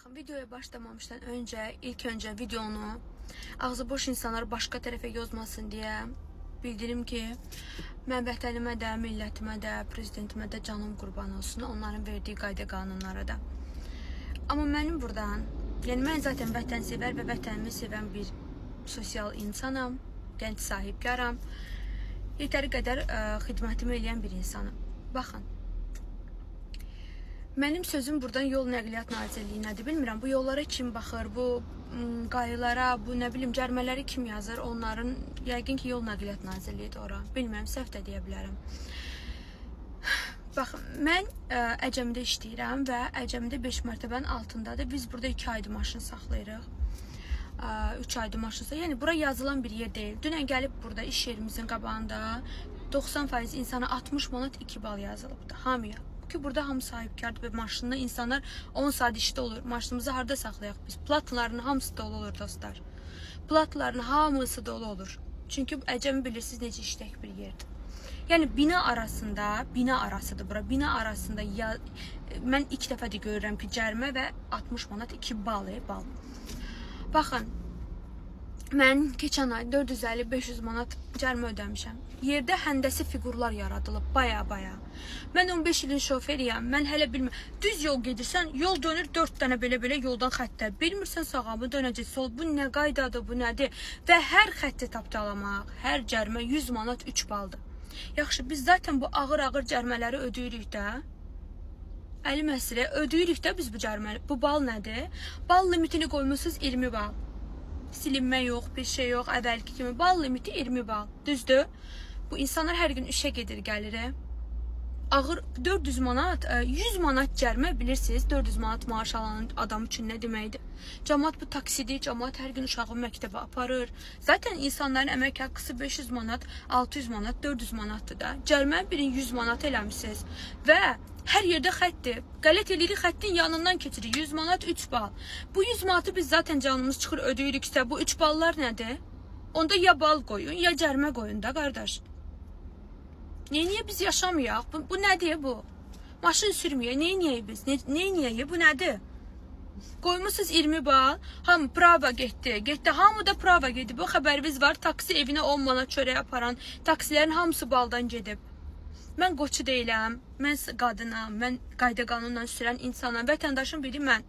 Bakın videoya başlamamıştan önce ilk önce videonu ağzı boş insanlar başka tarafa yozmasın diye bildirim ki mən vətənimə də, millətimə də, prezidentimə də canım qurban olsun, onların verdiği qayda qanunlara da. Amma mənim buradan, yəni mən zaten vətənsevər və vətənimi sevən bir sosial insanam, gənc sahibkaram, yetəri qədər xidmətimi eləyən bir insanım. Baxın, mənim sözüm buradan Yol Nəqliyyat Nazirliyinədir. Bilmirəm, bu yollara kim baxır, bu qayılara, bu nə bilim cərmələri kim yazır, onların yəqin ki Yol Nəqliyyat Nazirliyidir ora. Bilmirəm, səhv də deyə bilərəm. Baxın, mən Əcəmidə işləyirəm və Əcəmidə 5 mərtəbənin altındadır. Biz burada 2 aydır maşın saxlayırıq. 3 aydır maşın saxlayırıq. Yəni, bura yazılan bir yer deyil. Dünən gəlib burada iş yerimizin qabağında 90% insana 60 manat 2 bal yazılıbdır. Hamıya. Ki burada hamı sahibkardır və maşında insanlar 10 saat işdə olur. Maşınımızı harda saxlayaq biz? Platların hamısı dolu olur dostlar. Platların hamısı dolu olur. Çünki Əcəmi bilirsiniz necə işlək bir yerdir. Yəni bina arasıdır bura. Bina arasında mən ilk dəfə də görürəm ki, cərimə və 60 manat 2 bal. Baxın, mən keçən ay 450-500 manat cərimə ödəmişəm. Yerdə həndəsi figurlar yaradılıb, baya. Mən 15 ilin şoferiyəm, mən hələ bilmirəm. Düz yol gedirsən, yol dönür 4 dənə belə yoldan xəttə. Bilmirsən sağa mı dönəcək, sol, bu nə qaydadır, bu nədir? Və hər xətti tapdalamaq, hər cərimə 100 manat 3 baldır. Yaxşı, biz zaten bu ağır cərimələri ödəyirik də. Əli məsələ, ödəyirik də biz bu cərimələri. Bu bal nədir? Bal limitini qoymusunuz 20 bal. Silinmə yox, bir şey yox, əvvəlki kimi. Bal limiti 20 bal. Düzdür? Bu insanlar hər gün işə gedir, gəlir. Ağır 400 manat, 100 manat cərimə bilirsiniz. 400 manat maaş alan adam üçün nə deməkdir? Cəmaət bu taksidir, cəmaət hər gün uşağı məktəbə aparır. Zaten insanların əmək haqqısı 500 manat, 600 manat, 400 manatdır da. Cərimə birin 100 manat eləmişsiniz. Və hər yerdə xətdir. Qələt eləyirik, xəttin yanından keçirik. 100 manat 3 bal. Bu 100 manatı biz zaten canımız çıxır, ödəyiriksə, bu 3 ballar nədir? Onda ya bal qoyun, ya cərimə qoyun da, qardaş. Niyə biz yaşamayaq? Bu nədir bu? Maşın sürmüyor. Niyə biz? Niyə? Bu nədir? Qoymusunuz 20 bal. Hamı prava getdi. Hamı da prava gedib. O xəbərimiz var. Taksi evinə 10 manat çörək aparan taksilərin hamısı baldan gedib. Mən qoçu deyiləm. Mən qadınam. Mən qayda qanunla sürən insanam. Vətəndaşım biri mən.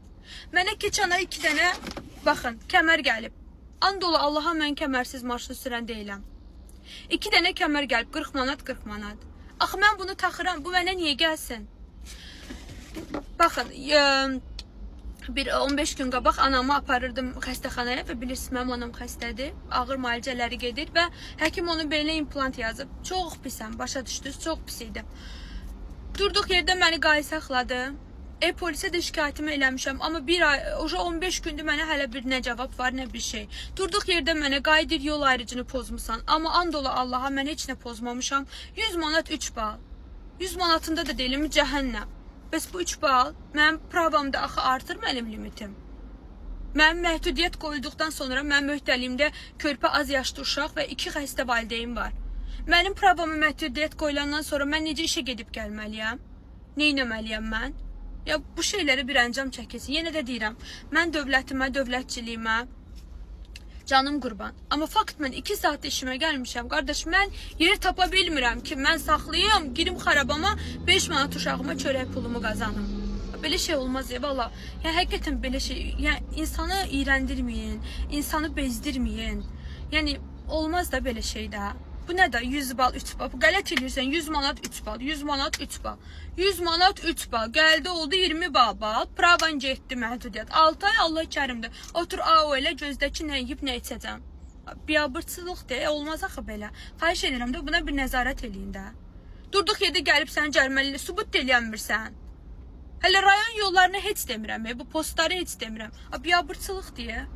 Mənə keçən ay 2 dənə, baxın, kəmər gəlib. And ola Allaha mən kəmərsiz maşın sürən deyiləm. 2 dənə kəmər gəlib, 40 manat, 40 manat. Axı, mən bunu taxıram, bu mənə niyə gəlsin? Baxın, bir 15 gün qabaq anamı aparırdım xəstəxanaya və bilirsiniz, mənim anam xəstədir, ağır müalicələri gedir və həkim onun belinə implant yazıb. Çox pisəm, başa düşdünüz, çox pis idi. Durduq yerdə məni qayı saxladı. Polisə də şikayətimi eləmişəm, amma bir ay, 15 gündür mənə hələ bir nə cavab var, nə bir şey. Durduq yerdə mənə qayıdır, yol ayrıcını pozmusan. Amma and ola Allaha, mən heç nə pozmamışam. 100 manat 3 bal. 100 manatında da deyilimi cəhənnəm. Bəs bu 3 bal, mənim pravamda axı artır mənim limitim. Mənim məhdudiyyət qoyulduqdan sonra mənim möhtəliyimdə körpə az yaşlı uşaq və 2 xəstə valideyim var. Mənim pravamı məhdudiyyət qoyulandan sonra mən necə işə gedib gəlməliyəm? Neynəməliyəm mən? Ya bu şeyləri bir əncam çəkilsin. Yenə də deyirəm, mən dövlətimə, dövlətçiliyimə canım qurban. Amma fakt mən 2 saat işimə gəlmişəm. Qardaş, mən yer tapa bilmirəm ki, mən saxlayım, girim xarabama 5 manat uşağıma çörək pulumu qazanım. Belə şey olmaz ya, valla. Yəni, həqiqətən belə şey, yəni, insanı iyrəndirməyin, insanı bezdirməyin. Yəni, olmaz da belə şey də. Bu nə də 100 bal 3 bal. Qələt edirsən 100 manat 3 bal, 100 manat 3 bal. 100 manat 3 bal. Gəldi oldu 20 bal. Pravan getdi məhdudiyyət. 6 ay Allah kərimdir. Otur o elə gözdə ki, nə yiyib, nə içəcəm. Biabırçılıq de, olmaz axı belə. Xahiş edirəm də buna bir nəzarət eləyin də. Durduq yerdə gəlib səni cəriməli sübut eləyənmirsən. Hələ rayon yollarını heç demirəm, bu postları heç demirəm. Biabırçılıq deyə.